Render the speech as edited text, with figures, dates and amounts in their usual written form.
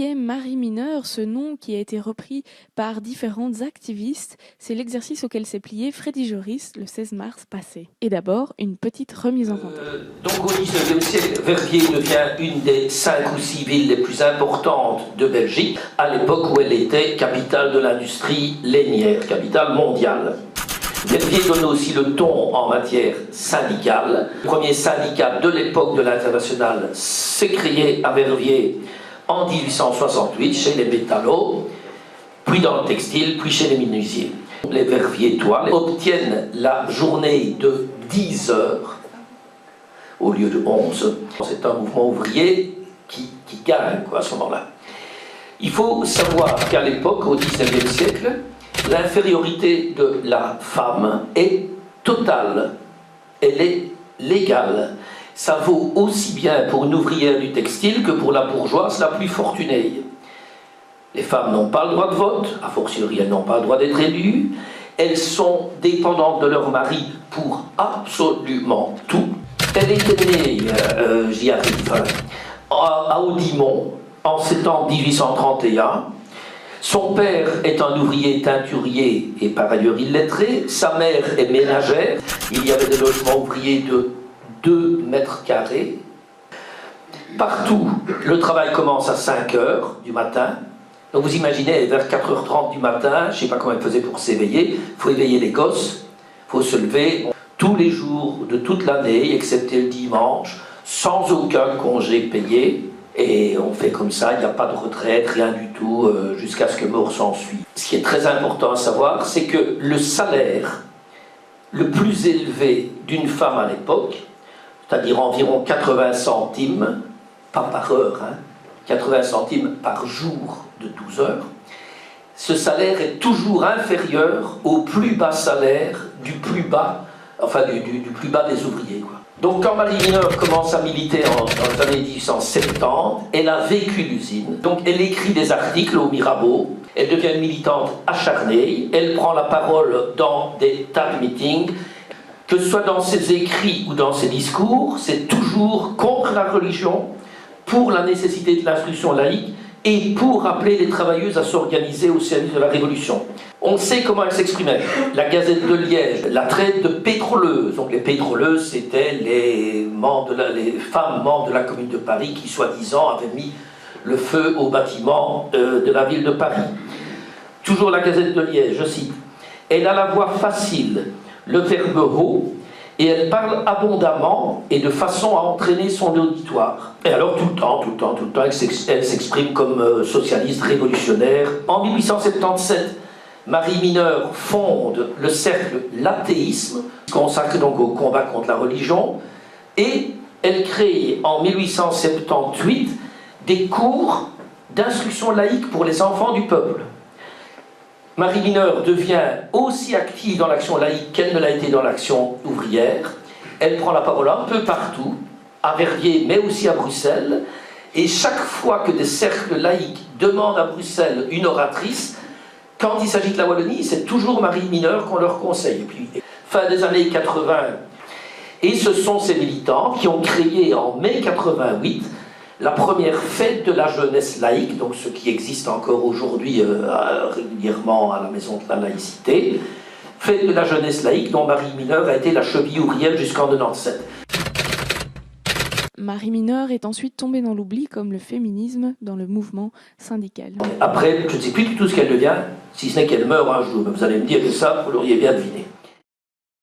Qui est Marie Mineure? Ce nom qui a été repris par différentes activistes, c'est l'exercice auquel s'est plié Freddy Joris le 16 mars passé. Et d'abord, une petite remise en contexte. Donc au XIXe siècle, Verviers devient une des 5 ou 6 villes les plus importantes de Belgique, à l'époque où elle était capitale de l'industrie lainière, capitale mondiale. Verviers donne aussi le ton en matière syndicale. Le premier syndicat de l'époque de l'Internationale s'est créé à Verviers en 1868 chez les métallos, puis dans le textile, puis chez les menuisiers. Les Verviétois obtiennent la journée de 10 heures au lieu de 11. C'est un mouvement ouvrier qui gagne à ce moment-là. Il faut savoir qu'à l'époque, au XIXe siècle, l'infériorité de la femme est totale, elle est légale. Ça vaut aussi bien pour une ouvrière du textile que pour la bourgeoise la plus fortunée. Les femmes n'ont pas le droit de vote, a fortiori elles n'ont pas le droit d'être élues, elles sont dépendantes de leur mari pour absolument tout. Elle était née, j'y arrive, à Audimont en septembre 1831. Son père est un ouvrier teinturier et par ailleurs illettré. Sa mère est ménagère. Il y avait des logements ouvriers de 2 mètres carrés. Partout, le travail commence à 5 heures du matin. Donc vous imaginez, vers 4h30 du matin, je ne sais pas comment elle faisait pour s'éveiller, il faut éveiller les gosses, il faut se lever tous les jours de toute l'année, excepté le dimanche, sans aucun congé payé. Et on fait comme ça, il n'y a pas de retraite, rien du tout, jusqu'à ce que mort s'ensuive. Ce qui est très important à savoir, c'est que le salaire le plus élevé d'une femme à l'époque, c'est-à-dire environ 80 centimes, pas par heure, 80 centimes par jour de 12 heures, ce salaire est toujours inférieur au plus bas salaire du plus bas, enfin du plus bas des ouvriers, quoi. Donc quand Marie Mineure commence à militer dans les années 1870, elle a vécu l'usine, donc elle écrit des articles au Mirabeau, elle devient une militante acharnée, elle prend la parole dans des tas de meetings, que ce soit dans ses écrits ou dans ses discours, c'est toujours contre la religion, pour la nécessité de l'instruction laïque et pour appeler les travailleuses à s'organiser au service de la Révolution. On sait comment elle s'exprimait. La Gazette de Liège la traite de pétroleuses. Donc les pétroleuses, c'était les femmes membres de la Commune de Paris qui, soi-disant, avaient mis le feu au bâtiment de la ville de Paris. Toujours la Gazette de Liège, je cite. « Elle a la voix facile, le verbe haut, et elle parle abondamment et de façon à entraîner son auditoire. » Et alors tout le temps, elle s'exprime comme socialiste révolutionnaire. En 1877, Marie Mineure fonde le cercle L'Athéisme, consacré donc au combat contre la religion, et elle crée en 1878 des cours d'instruction laïque pour les enfants du peuple. Marie Mineure devient aussi active dans l'action laïque qu'elle ne l'a été dans l'action ouvrière. Elle prend la parole un peu partout, à Verviers, mais aussi à Bruxelles. Et chaque fois que des cercles laïques demandent à Bruxelles une oratrice, quand il s'agit de la Wallonie, c'est toujours Marie Mineure qu'on leur conseille. Et puis, fin des années 80, et ce sont ces militants qui ont créé en mai 88 la première fête de la jeunesse laïque, donc ce qui existe encore aujourd'hui régulièrement à la Maison de la Laïcité, fête de la jeunesse laïque dont Marie Mineure a été la cheville ouvrière jusqu'en 97. Marie Mineure est ensuite tombée dans l'oubli comme le féminisme dans le mouvement syndical. Après, je ne sais plus du tout ce qu'elle devient, si ce n'est qu'elle meurt un jour. Mais vous allez me dire que ça, vous l'auriez bien deviné.